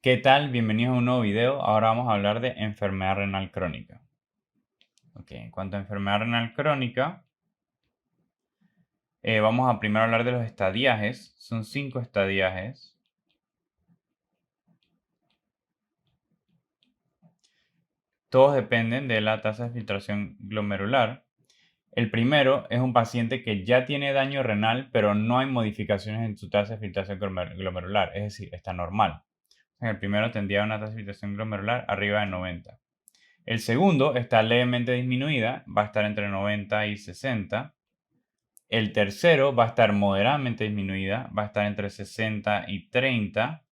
¿Qué tal? Bienvenidos a un nuevo video. Ahora vamos a hablar de enfermedad renal crónica. En cuanto a enfermedad renal crónica, vamos a primero hablar de los estadiajes. Son 5 estadiajes. Todos dependen de la tasa de filtración glomerular. El primero es un paciente que ya tiene daño renal, pero no hay modificaciones en su tasa de filtración glomerular, es decir, está normal. El primero tendría una tasa de filtración glomerular arriba de 90. El segundo está levemente disminuida, va a estar entre 90 y 60. El tercero va a estar moderadamente disminuida, va a estar entre 60 y 30.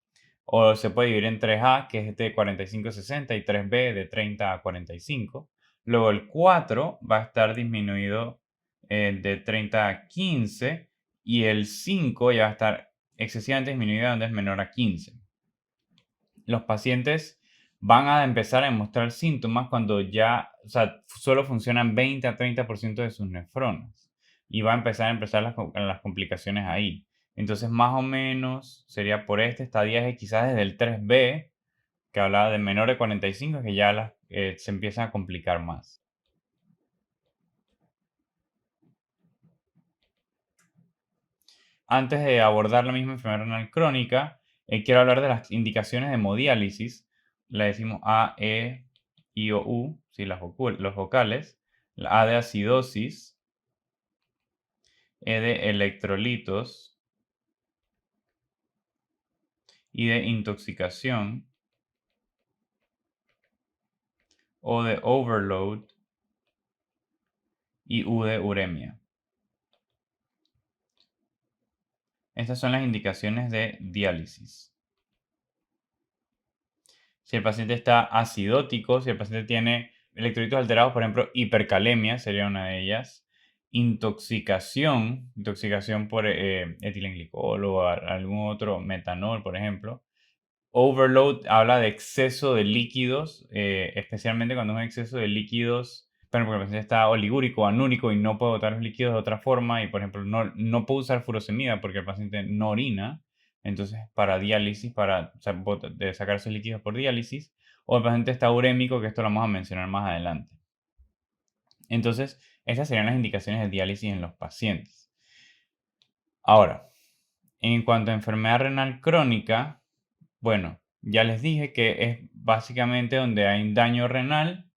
O se puede dividir en 3A, que es de 45 a 60, y 3B de 30 a 45. Luego el 4 va a estar disminuido de 30 a 15. Y el 5 ya va a estar excesivamente disminuido, donde es menor a 15. Los pacientes van a empezar a demostrar síntomas cuando ya, solo funcionan 20 a 30% de sus nefronas y va a empezar las complicaciones ahí. Entonces, más o menos sería por este estadio quizás desde el 3B, que hablaba de menor de 45, que ya se empiezan a complicar más. Antes de abordar la misma enfermedad renal crónica, quiero hablar de las indicaciones de hemodiálisis. Le decimos A, E, I o U, ¿sí? Los vocales. La A de acidosis, E de electrolitos, I de intoxicación, O de overload y U de uremia. Estas son las indicaciones de diálisis. Si el paciente está acidótico, si el paciente tiene electrolitos alterados, por ejemplo, hipercalemia sería una de ellas. Intoxicación por etilenglicol o algún otro metanol, por ejemplo. Overload habla de exceso de líquidos, especialmente cuando es un exceso de líquidos, pero porque el paciente está oligúrico o anúrico y no puede botar los líquidos de otra forma y, por ejemplo, no puede usar furosemida porque el paciente no orina. Entonces, para diálisis, de sacar esos líquidos por diálisis, o el paciente está urémico, que esto lo vamos a mencionar más adelante. Entonces, esas serían las indicaciones de diálisis en los pacientes. Ahora, en cuanto a enfermedad renal crónica, bueno, ya les dije que es básicamente donde hay daño renal.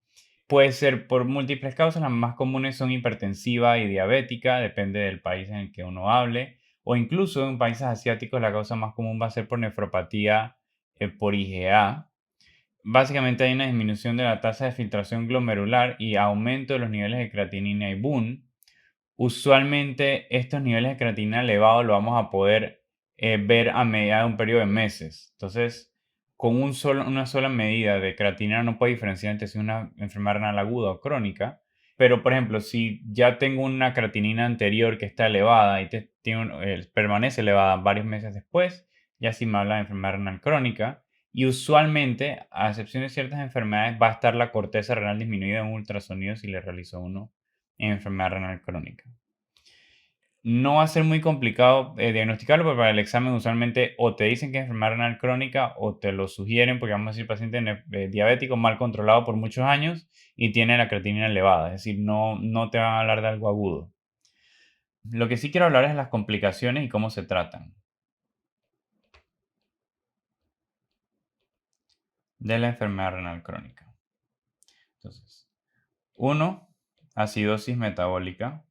Puede ser por múltiples causas, las más comunes son hipertensiva y diabética, depende del país en el que uno hable, o incluso en países asiáticos la causa más común va a ser por nefropatía por IgA. Básicamente hay una disminución de la tasa de filtración glomerular y aumento de los niveles de creatinina y BUN. Usualmente estos niveles de creatinina elevados lo vamos a poder ver a medida de un periodo de meses. Entonces, con una sola medida de creatinina no puede diferenciar entre si es una enfermedad renal aguda o crónica. Pero, por ejemplo, si ya tengo una creatinina anterior que está elevada y permanece elevada varios meses después, ya sí me habla de enfermedad renal crónica. Y usualmente, a excepción de ciertas enfermedades, va a estar la corteza renal disminuida en un ultrasonido si le realizó uno en enfermedad renal crónica. No va a ser muy complicado diagnosticarlo, porque para el examen usualmente o te dicen que es enfermedad renal crónica o te lo sugieren porque vamos a decir paciente diabético mal controlado por muchos años y tiene la creatinina elevada, es decir, no te van a hablar de algo agudo. Lo que sí quiero hablar es de las complicaciones y cómo se tratan de la enfermedad renal crónica. Entonces, 1, acidosis metabólica.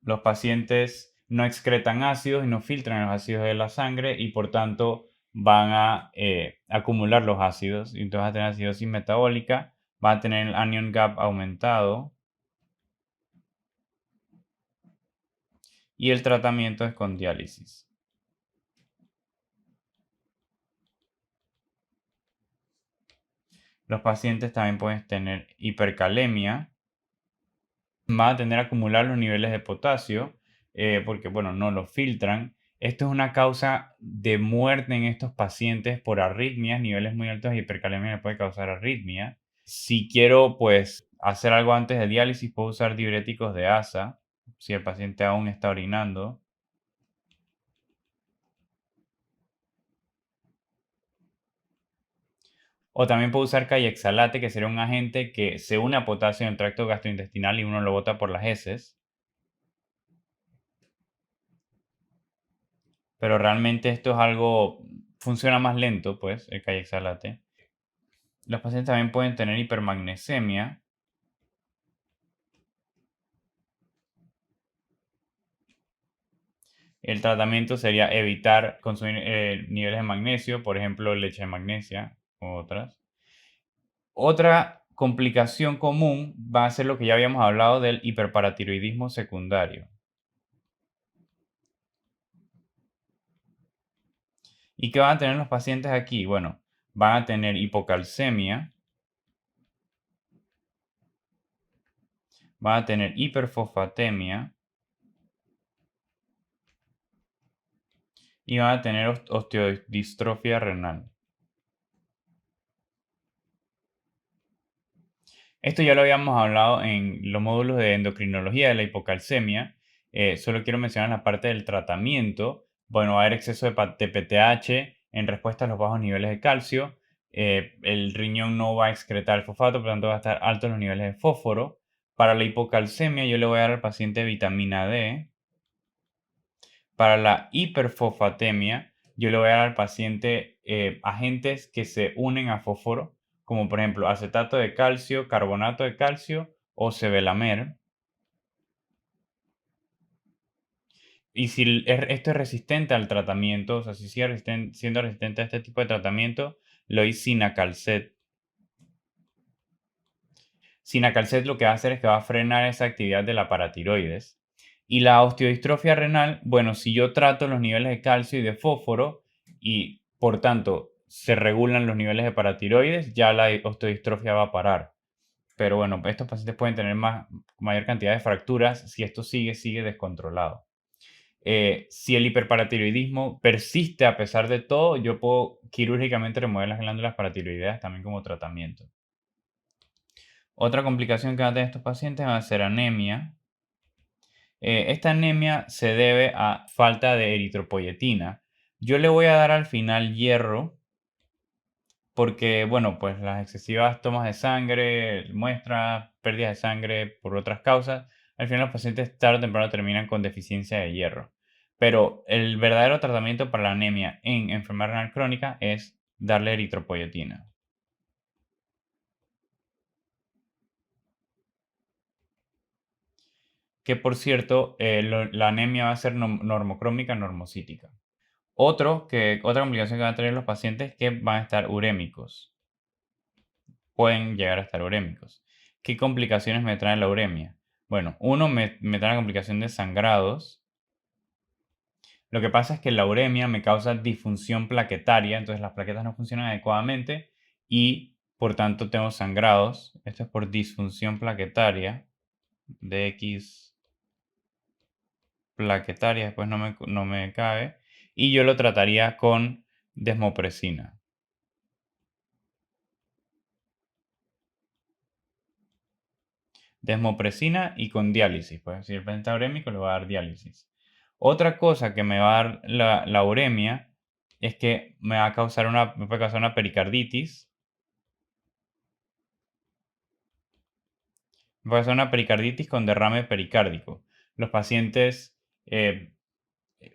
Los pacientes no excretan ácidos y no filtran los ácidos de la sangre y por tanto van a acumular los ácidos. Y entonces vas a tener acidosis metabólica, va a tener el anion gap aumentado y el tratamiento es con diálisis. Los pacientes también pueden tener hipercalemia, van a tender a acumular los niveles de potasio porque, bueno, no los filtran. Esto es una causa de muerte en estos pacientes por arritmias, niveles muy altos de hipercalemia le puede causar arritmia. Si quiero, pues, hacer algo antes de diálisis, puedo usar diuréticos de ASA, si el paciente aún está orinando. O también puede usar cayexalate, que sería un agente que se une a potasio en el tracto gastrointestinal y uno lo bota por las heces. Pero realmente esto es algo, funciona más lento, pues, el cayexalate. Los pacientes también pueden tener hipermagnesemia. El tratamiento sería evitar consumir niveles de magnesio, por ejemplo, leche de magnesia u otras. Otra complicación común va a ser lo que ya habíamos hablado del hiperparatiroidismo secundario. ¿Y qué van a tener los pacientes aquí? Bueno, van a tener hipocalcemia, van a tener hiperfosfatemia y van a tener osteodistrofia renal. Esto ya lo habíamos hablado en los módulos de endocrinología de la hipocalcemia. Solo quiero mencionar la parte del tratamiento. Bueno, va a haber exceso de PTH en respuesta a los bajos niveles de calcio. El riñón no va a excretar el fosfato, por lo tanto va a estar altos los niveles de fósforo. Para la hipocalcemia yo le voy a dar al paciente vitamina D. Para la hiperfosfatemia yo le voy a dar al paciente agentes que se unen a fósforo, como por ejemplo acetato de calcio, carbonato de calcio o sevelamer. Y si esto es resistente al tratamiento, o sea, si sigue siendo resistente a este tipo de tratamiento, le doy Cinacalcet. Cinacalcet lo que va a hacer es que va a frenar esa actividad de la paratiroides. Y la osteodistrofia renal, bueno, si yo trato los niveles de calcio y de fósforo y por tanto se regulan los niveles de paratiroides, ya la osteodistrofia va a parar. Pero bueno, estos pacientes pueden tener mayor cantidad de fracturas si esto sigue descontrolado. Si el hiperparatiroidismo persiste a pesar de todo, yo puedo quirúrgicamente remover las glándulas paratiroideas también como tratamiento. Otra complicación que van a tener estos pacientes va a ser anemia. Esta anemia se debe a falta de eritropoyetina. Yo le voy a dar al final hierro porque, bueno, pues las excesivas tomas de sangre, muestras, pérdidas de sangre por otras causas, al final los pacientes tarde o temprano terminan con deficiencia de hierro. Pero el verdadero tratamiento para la anemia en enfermedad renal crónica es darle eritropoyetina. Que por cierto, la anemia va a ser normocrómica, normocítica. Otra complicación que van a tener los pacientes es que van a estar urémicos. Pueden llegar a estar urémicos. ¿Qué complicaciones me trae la uremia? Bueno, uno me trae la complicación de sangrados. Lo que pasa es que la uremia me causa disfunción plaquetaria, entonces las plaquetas no funcionan adecuadamente y por tanto tengo sangrados. Esto es por disfunción plaquetaria, DX plaquetaria, después no me cabe. Y yo lo trataría con desmopresina. Desmopresina y con diálisis. Pues si el paciente está urémico le va a dar diálisis. Otra cosa que me va a dar la uremia es que me puede causar una pericarditis. Me puede causar una pericarditis con derrame pericárdico. Los pacientes eh,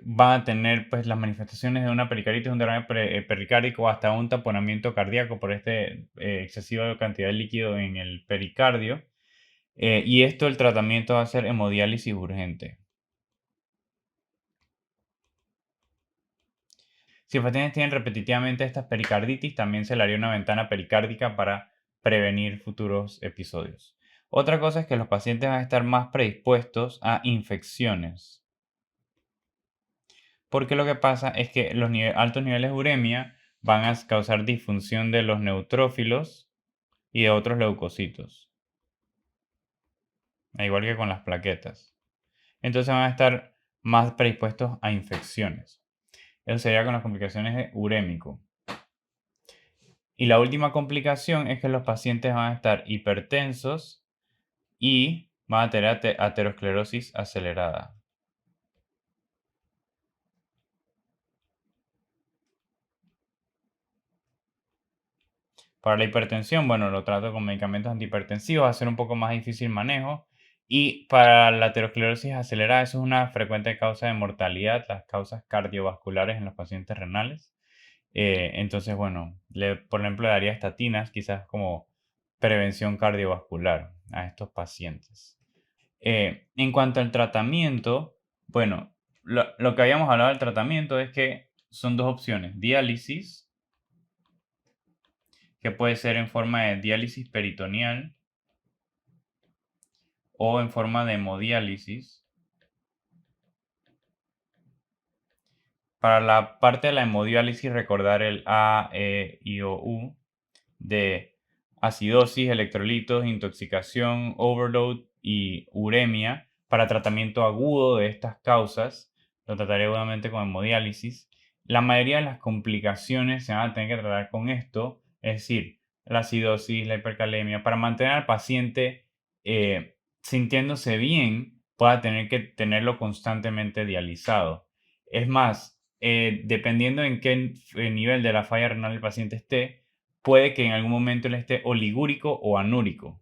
van a tener pues las manifestaciones de una pericarditis, un derrame pericárdico o hasta un taponamiento cardíaco por este excesiva cantidad de líquido en el pericardio. Y esto el tratamiento va a ser hemodiálisis urgente. Si los pacientes tienen repetitivamente estas pericarditis, también se le haría una ventana pericárdica para prevenir futuros episodios. Otra cosa es que los pacientes van a estar más predispuestos a infecciones. Porque lo que pasa es que los altos niveles de uremia van a causar disfunción de los neutrófilos y de otros leucocitos. Igual que con las plaquetas. Entonces van a estar más predispuestos a infecciones. Eso sería con las complicaciones de urémico. Y la última complicación es que los pacientes van a estar hipertensos y van a tener aterosclerosis acelerada. Para la hipertensión, bueno, lo trato con medicamentos antihipertensivos, va a ser un poco más difícil el manejo. Y para la aterosclerosis acelerada, eso es una frecuente causa de mortalidad, las causas cardiovasculares en los pacientes renales. Entonces, bueno, por ejemplo, le daría estatinas, quizás como prevención cardiovascular a estos pacientes. En cuanto al tratamiento, bueno, lo que habíamos hablado del tratamiento es que son dos opciones: diálisis, que puede ser en forma de diálisis peritoneal o en forma de hemodiálisis. Para la parte de la hemodiálisis, recordar el A, E, I, O, U de acidosis, electrolitos, intoxicación, overload y uremia. Para tratamiento agudo de estas causas, lo trataré obviamente con hemodiálisis. La mayoría de las complicaciones se van a tener que tratar con esto, es decir, la acidosis, la hipercalemia, para mantener al paciente sintiéndose bien, pueda tener que tenerlo constantemente dializado. Es más, dependiendo en qué nivel de la falla renal el paciente esté, puede que en algún momento él esté oligúrico o anúrico.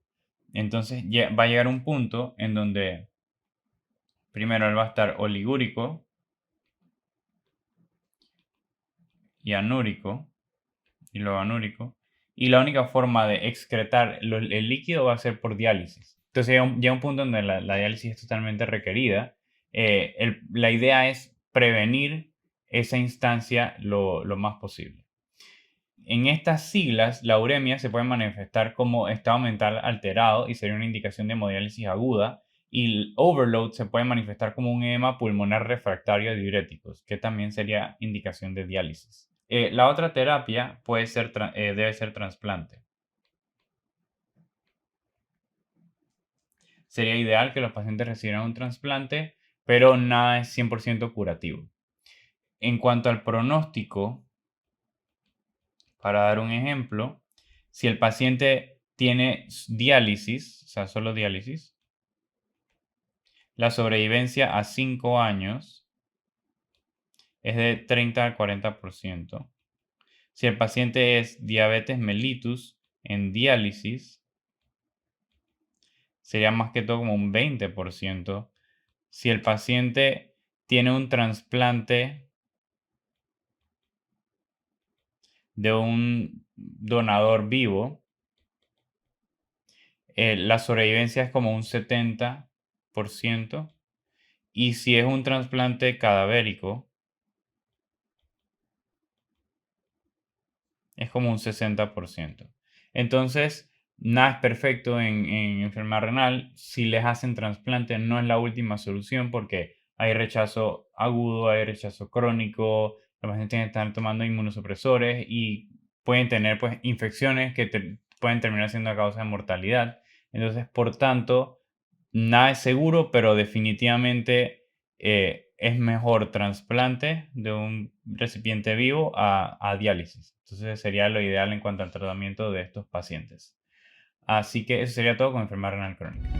Entonces va a llegar un punto en donde primero él va a estar oligúrico y anúrico, y luego anúrico, y la única forma de excretar el líquido va a ser por diálisis. Entonces llega un punto donde la diálisis es totalmente requerida. La idea es prevenir esa instancia lo más posible. En estas siglas, la uremia se puede manifestar como estado mental alterado y sería una indicación de hemodiálisis aguda, y el overload se puede manifestar como un edema pulmonar refractario a diuréticos, que también sería indicación de diálisis. La otra terapia debe ser trasplante. Sería ideal que los pacientes recibieran un trasplante, pero nada es 100% curativo. En cuanto al pronóstico, para dar un ejemplo, si el paciente tiene diálisis, o sea, solo diálisis, la sobrevivencia a 5 años es de 30 al 40%. Si el paciente es diabetes mellitus en diálisis, sería más que todo como un 20%. Si el paciente tiene un trasplante de un donador vivo, la sobrevivencia es como un 70%. Y si es un trasplante cadavérico, es como un 60%. Entonces, nada es perfecto en enfermedad renal. Si les hacen trasplante, no es la última solución porque hay rechazo agudo, hay rechazo crónico, los pacientes tienen que estar tomando inmunosupresores y pueden tener pues infecciones que pueden terminar siendo a causa de mortalidad. Entonces, por tanto, nada es seguro, pero definitivamente es mejor trasplante de un recipiente vivo a diálisis. Entonces sería lo ideal en cuanto al tratamiento de estos pacientes. Así que eso sería todo con enfermedad renal crónica.